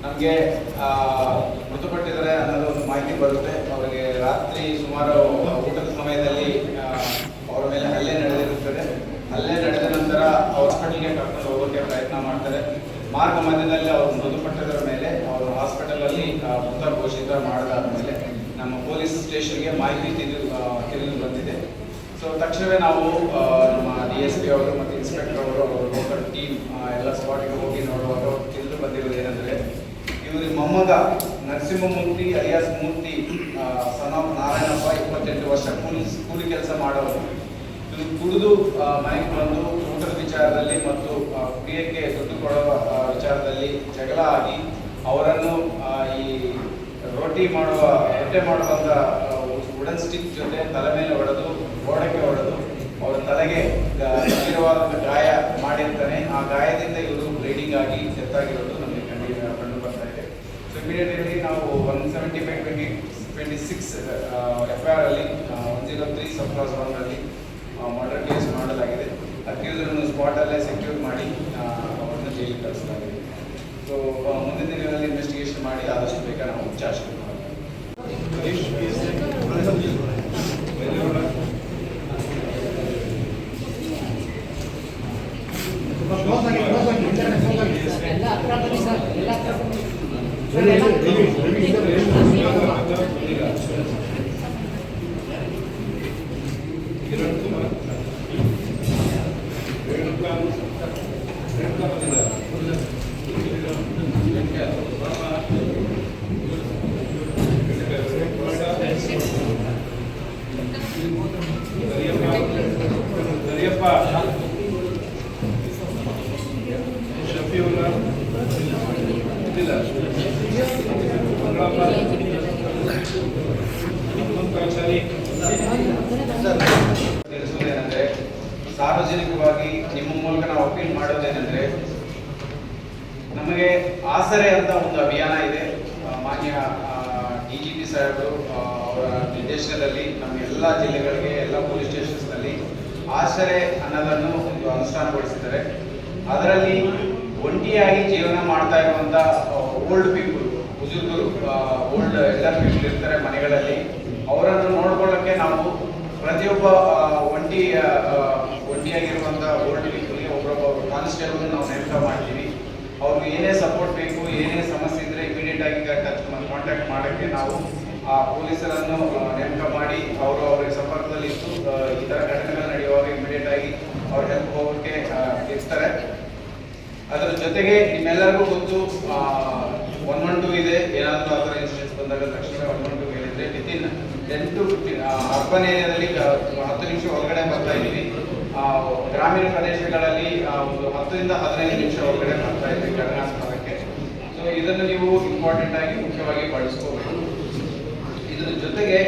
ನಮಗೆ ಮೃತಪಟ್ಟಿದ್ದಾರೆ ಅನ್ನೋದು ಒಂದು ಮಾಹಿತಿ ಬರುತ್ತೆ. ಅವರಿಗೆ ರಾತ್ರಿ ಸುಮಾರು ಊಟದ ಸಮಯದಲ್ಲಿ ಅವರ ಮೇಲೆ ಹಲ್ಲೆ ನಡೆದಿರುತ್ತದೆ. ಹಲ್ಲೆ ನಡೆದ ನಂತರ ಹಾಸ್ಪಿಟಲ್ಗೆ ಕರ್ಕೊಂಡು ಹೋಗೋಕ್ಕೆ ಪ್ರಯತ್ನ ಮಾಡ್ತಾರೆ. ಮಾರ್ಗ ಮಧ್ಯದಲ್ಲಿ ಅವರು ಮೃತಪಟ್ಟಿದ್ದರ ಮೇಲೆ ಅವರು ಹಾಸ್ಪಿಟಲಲ್ಲಿ ಮೃತ ಘೋಷಿತ ಮಾಡಿದಾದ ಮೇಲೆ ನಮ್ಮ ಪೊಲೀಸ್ ಸ್ಟೇಷನ್ಗೆ ಮಾಹಿತಿ ತಿಳಿದು ಬಂದಿದೆ. ಸೊ ತಕ್ಷಣವೇ ನಾವು ನಮ್ಮ DSP ಅವರು ಮತ್ತು ಇನ್ಸ್ಪೆಕ್ಟರ್ ಅವರು ಲೋಕಲ್ ಟೀಮ್ ಎಲ್ಲ ಸ್ಪಾಟಿಗೆ ಹೋಗಿ ನೋಡುವಾಗ ತಿಳಿದು ಬಂದಿರೋದು ಏನಂದರೆ, ಇವರು ಮೊಮ್ಮಗ Narasimhamurthy alias Murthy son of Narayanappa, 28 ವರ್ಷ, ಕೂಲಿ ಕೆಲಸ ಮಾಡೋರು. ಇದು ಕುಡಿದು ಮನೆಗೆ ಬಂದು ಊಟದ ವಿಚಾರದಲ್ಲಿ ಮತ್ತು ಕುಡಿಯೋಕ್ಕೆ ದುಡ್ಡು ಕೊಡುವ ವಿಚಾರದಲ್ಲಿ ಜಗಳ ಆಗಿ ಅವರನ್ನು ಈ ರೊಟ್ಟೆ ಮಾಡುವಂಥ ವುಡನ್ ಸ್ಟಿಕ್ ಜೊತೆ ತಲೆ ಮೇಲೆ ಹೊಡೆದು ಗೋಡೆಗೆ ಹೊಡೆದು ಅವರ ತಲೆಗೆ ಗಂಭೀರವಾದ ಗಾಯ ಮಾಡಿರ್ತಾನೆ. ಆ ಗಾಯದಿಂದ ಇವರು ಬ್ಲೀಡಿಂಗ್ ಆಗಿ ಡೆತ್ತಾಗಿರೋದು ನಮಗೆ ಕಂಡು ಬರ್ತಾ ಇದೆ. ಸೊ ಇಮಿಡಿಯೇಟ್ಲಿ ನಾವು 175/26 FIR ಅಲ್ಲಿ 103 ಸಬ್ ಕ್ಲಾಸ್ 1 ಅಲ್ಲಿ ಮರ್ಡರ್ ಕೇಸ್ ಮಾಡಲಾಗಿದೆ. ಅಕ್ಯೂಸರನ್ನು ಸ್ಪಾಟಲ್ಲೇ ಸೆಕ್ಯೂರ್ ಮಾಡಿ ಅವರನ್ನು ಜೈಲಿಗೆ ಕಳಿಸಲಾಗಿದೆ. ಸೊ ಮುಂದಿನ ದಿನಗಳಲ್ಲಿ ಇನ್ವೆಸ್ಟಿಗೇಷನ್ ಮಾಡಿ ಆದಷ್ಟು ಬೇಗ ನಾವು ಚಾರ್ಜ್ ಶೀಟ್ ತಿಳಿಸುವುದೇನೆಂದರೆ, ಸಾರ್ವಜನಿಕವಾಗಿ ನಿಮ್ಮ ಮೂಲಕ ನಾವು ಅಪೀಲ್ ಮಾಡೋದೇನೆಂದರೆ, ನಮಗೆ ಆಸರೆ ಅಂತ ಒಂದು ಅಭಿಯಾನ ಇದೆ. ಮಾನ್ಯ DGP ಸಾಹೇಬರು ಅವರ ನಿರ್ದೇಶನದಲ್ಲಿ ನಮ್ಮ ಎಲ್ಲ ಜಿಲ್ಲೆಗಳಿಗೆ, ಎಲ್ಲ ಪೊಲೀಸ್ ಸ್ಟೇಷನ್ಸ್ನಲ್ಲಿ ಆಸರೆ ಅನ್ನೋದನ್ನು ಒಂದು ಅನುಷ್ಠಾನಗೊಳಿಸಿದ್ದಾರೆ. ಅದರಲ್ಲಿ ಒಂಟಿಯಾಗಿ ಜೀವನ ಮಾಡ್ತಾ ಇರುವಂಥ ಓಲ್ಡ್ ಪೀಪಲ್, ಬುಜುರ್ಗರು, ಓಲ್ಡ್ ಎಲ್ಡರ್ ಪೀಪಲ್ ಇರ್ತಾರೆ ಮನೆಗಳಲ್ಲಿ. ಅವರನ್ನು ನೋಡ್ಕೊಳ್ಳೋಕ್ಕೆ ನಾವು ಪ್ರತಿಯೊಬ್ಬ ಒಂಟಿಯಾಗಿರುವಂಥ ಓಲ್ಡ್ ಪೀಪಲ್ಗೆ ಒಬ್ಬೊಬ್ಬ ಕಾನ್ಸ್ಟೇಬಲ್ ನಾವು ನೇಮಕ ಮಾಡ್ತೀವಿ. ಅವ್ರಿಗೆ ಏನೇ ಸಪೋರ್ಟ್ ಬೇಕು, ಏನೇ ಸಮಸ್ಯೆ ಇದ್ದರೆ ಇಮಿಡಿಯೇಟ್ ಆಗಿ ಕಾಂಟ್ಯಾಕ್ಟ್ ಮಾಡೋಕ್ಕೆ ನಾವು ಆ ಪೊಲೀಸರನ್ನು ನೇಮಕ ಮಾಡಿ ಅವರಿಗೆ ಸಂಪರ್ಕದಲ್ಲಿ ಇದ್ದು ಈ ಥರ ಘಟನೆಗಳು ನಡೆಯುವಾಗ ಇಮಿಡಿಯೇಟ್ ಆಗಿ ಅವ್ರ ಹೆಲ್ಪ್ ಹೋಗೋಕ್ಕೆ ಇರ್ತಾರೆ. ಅದರ ಜೊತೆಗೆ ನಿಮ್ಮೆಲ್ಲರಿಗೂ ಗೊತ್ತು 112 ಇದೆ. ಏನಾದರೂ ಆ ಥರ ಇನ್ಸಿಡೆಂಟ್ಸ್ ಬಂದಾಗ ತಕ್ಷಣ 112 ಹೇಳಿದರೆ ವಿತಿನ್ 10 to 15 ಅರ್ಬನ್ ಏರಿಯಾದಲ್ಲಿ 10 ನಿಮಿಷ ಹೊರಗಡೆ ಬರ್ತಾ ಇದ್ದೀವಿ. ಗ್ರಾಮೀಣ ಪ್ರದೇಶಗಳಲ್ಲಿ ಒಂದು 10 ರಿಂದ 15 ನಿಮಿಷ ಹೊರಗಡೆ ಬರ್ತಾ ಇದ್ದೀವಿ ಘಟನಾಸ್ಥಳಕ್ಕೆ. ಸೊ ಇದನ್ನು ನೀವು ಇಂಪಾರ್ಟೆಂಟ್ ಆಗಿ ಮುಖ್ಯವಾಗಿ ಬಳಸ್ಕೋಬೇಕು. ಇದರ ಜೊತೆಗೆ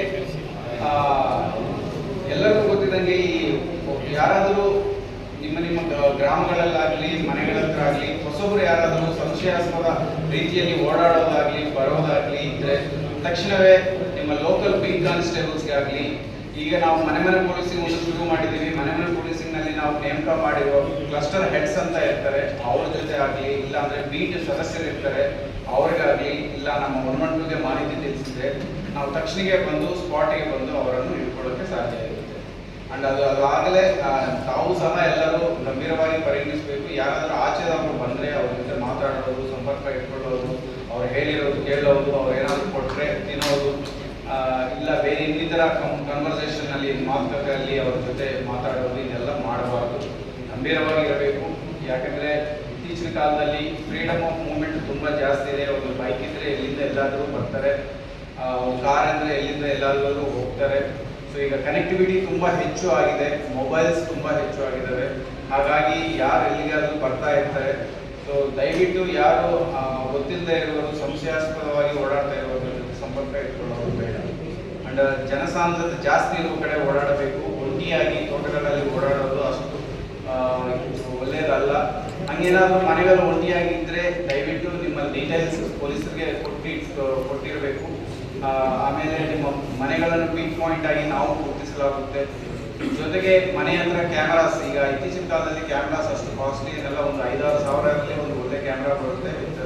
ಎಲ್ಲರಿಗೂ ಗೊತ್ತಿದ್ದಂಗೆ ಈ ಯಾರಾದರೂ ನಿಮ್ಮ ಗ್ರಾಮಗಳಲ್ಲಾಗಲಿ ಮನೆಗಳ ಹತ್ರ ಆಗಲಿ ಹೊಸೊಬ್ಬರು ಯಾರಾದರೂ ಸಂಶಯಾಸ್ಪದ ರೀತಿಯಲ್ಲಿ ಓಡಾಡೋದಾಗಲಿ ಬರೋದಾಗಲಿ ಇದ್ದರೆ ತಕ್ಷಣವೇ ನಿಮ್ಮ ಲೋಕಲ್ ಬೀಟ್ ಕಾನ್ಸ್ಟೇಬಲ್ಸ್ಗೆ ಆಗಲಿ, ಈಗ ನಾವು ಮನೆ ಪೊಲೀಸಿಂಗ್ ಒಂದು ಶುರು ಮಾಡಿದ್ದೀವಿ. ಮನೆ ಪೊಲೀಸಿಂಗ್ನಲ್ಲಿ ನಾವು ನೇಮಕ ಮಾಡಿರೋ ಕ್ಲಸ್ಟರ್ ಹೆಡ್ಸ್ ಅಂತ ಇರ್ತಾರೆ, ಅವ್ರ ಜೊತೆ ಆಗಲಿ, ಇಲ್ಲ ಅಂದರೆ ಬೀಟ್ ಸದಸ್ಯರು ಇರ್ತಾರೆ ಅವ್ರಿಗಾಗಲಿ, ಇಲ್ಲ ನಮ್ಮ 112ಗೆ ಮಾಹಿತಿ ತಿಳಿಸಿದ್ರೆ ನಾವು ತಕ್ಷಣಕ್ಕೆ ಬಂದು ಸ್ಪಾಟಿಗೆ ಬಂದು ಅವರನ್ನು ಹಿಡ್ಕೊಳ್ಳೋಕ್ಕೆ ಸಾಧ್ಯ ಇರುತ್ತೆ. ಅಂಡ್ ಅದಾಗಲೇ ತಾವು ಸಹ ಎಲ್ಲರೂ ಗಂಭೀರವಾಗಿ ಪರಿಗಣಿಸಬೇಕು. ಯಾರಾದರೂ ಆಚೆದವರು ಬಂದರೆ ಅವ್ರ ಜೊತೆ ಮಾತಾಡೋದು, ಸಂಪರ್ಕ ಇಟ್ಕೊಳ್ಳೋದು, ಅವ್ರು ಹೇಳಿರೋದು ಕೇಳೋದು, ಅವ್ರು ಏನಾದರೂ ಕೊಟ್ಟರೆ ತಿನ್ನೋದು, ಇಲ್ಲ ಬೇರೆ ಇನ್ನಿತರ ಕನ್ವರ್ಸೇಷನ್ನಲ್ಲಿ ಮಾತುಕತೆಯಲ್ಲಿ ಅವ್ರ ಜೊತೆ ಮಾತಾಡೋದು, ಇದೆಲ್ಲ ಮಾಡಬಾರ್ದು. ಗಂಭೀರವಾಗಿರಬೇಕು. ಯಾಕಂದರೆ ಇತ್ತೀಚಿನ ಕಾಲದಲ್ಲಿ ಫ್ರೀಡಮ್ ಆಫ್ ಮೂವ್ಮೆಂಟ್ ತುಂಬ ಜಾಸ್ತಿ ಇದೆ. ಒಂದು ಬೈಕ್ ಇದ್ದರೆ ಎಲ್ಲಿಂದ ಎಲ್ಲಾದರೂ ಬರ್ತಾರೆ, ಕಾರ್ ಅಂದರೆ ಎಲ್ಲಿಂದ ಎಲ್ಲಾದರೂ ಹೋಗ್ತಾರೆ. ಸೊ ಈಗ ಕನೆಕ್ಟಿವಿಟಿ ತುಂಬ ಹೆಚ್ಚು ಆಗಿದೆ, ಮೊಬೈಲ್ಸ್ ತುಂಬ ಹೆಚ್ಚು ಆಗಿದ್ದಾವೆ. ಹಾಗಾಗಿ ಯಾರು ಎಲ್ಲಿಗಾದರೂ ಬರ್ತಾ ಇರ್ತಾರೆ. ಸೊ ದಯವಿಟ್ಟು ಯಾರು ಗೊತ್ತಿಲ್ಲದೆ ಇರುವರು, ಸಂಶಯಾಸ್ಪದವಾಗಿ ಓಡಾಡ್ತಾ ಇರುವವರ ಜೊತೆ ಸಂಪರ್ಕ ಇಟ್ಕೊಳ್ಳೋದು ಬೇಡ. ಅಂಡ್ ಜನಸಾಂದ್ರತೆ ಜಾಸ್ತಿ ಇರುವ ಕಡೆ ಓಡಾಡಬೇಕು. ಒಂಟಿಯಾಗಿ ತೋಟಗಳಲ್ಲಿ ಓಡಾಡೋದು ಅಷ್ಟು ಒಳ್ಳೆಯದಲ್ಲ. ಹಂಗೇನಾದರೂ ಮನೆಗಳು ಒಂಟಿಯಾಗಿದ್ದರೆ ದಯವಿಟ್ಟು ನಿಮ್ಮ ಡೀಟೇಲ್ಸ್ ಪೊಲೀಸರಿಗೆ ಕೊಟ್ಟಿರಬೇಕು. ಆಮೇಲೆ ನಿಮ್ಮ ಮನೆಗಳನ್ನು ಪಿಕ್ ಪಾಯಿಂಟ್ ಆಗಿ ನಾವು ಗುರುತಿಸಲಾಗುತ್ತೆ. ಜೊತೆಗೆ ಮನೆ ಹತ್ರ ಕ್ಯಾಮ್ರಾಸ್, ಈಗ ಇತ್ತೀಚಿನ ಕಾಲದಲ್ಲಿ ಕ್ಯಾಮ್ರಾಸ್ ಅಷ್ಟು ಕಾಸ್ಟ್ಲಿ ಇದೆಲ್ಲ, ಒಂದು 5-6 ಸಾವಿರದಲ್ಲಿ ಒಂದು ಒಳ್ಳೆ ಕ್ಯಾಮ್ರಾ ಬರುತ್ತೆ ವಿತ್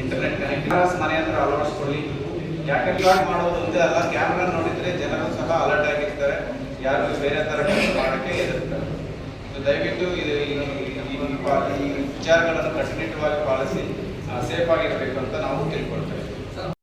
ಇಂಟರ್ನೆಟ್ ಕನೆಕ್ಟ್ ಮನೆ ಹತ್ರ ಅಳವಡಿಸ್ಕೊಳ್ಳಿ. ಯಾಕೆ ರೆಕಾರ್ಡ್ ಮಾಡೋದು ಒಂದೇ ಅಲ್ಲ, ಕ್ಯಾಮ್ರಾ ನೋಡಿದ್ರೆ ಜನರು ಸಹ ಅಲರ್ಟ್ ಆಗಿರ್ತಾರೆ, ಯಾರು ಬೇರೆ ಥರ ಕೆಲಸ ಮಾಡೋಕ್ಕೆ ಎದುರ್ತಾರೆ. ದಯವಿಟ್ಟು ಈ ವಿಚಾರಗಳನ್ನು ಕಟ್ಟುನಿಟ್ಟವಾಗಿ ಪಾಲಿಸಿ ಸೇಫ್ ಆಗಿರಬೇಕು ಅಂತ ನಾವು ತಿಳ್ಕೊಳ್ತೇವೆ.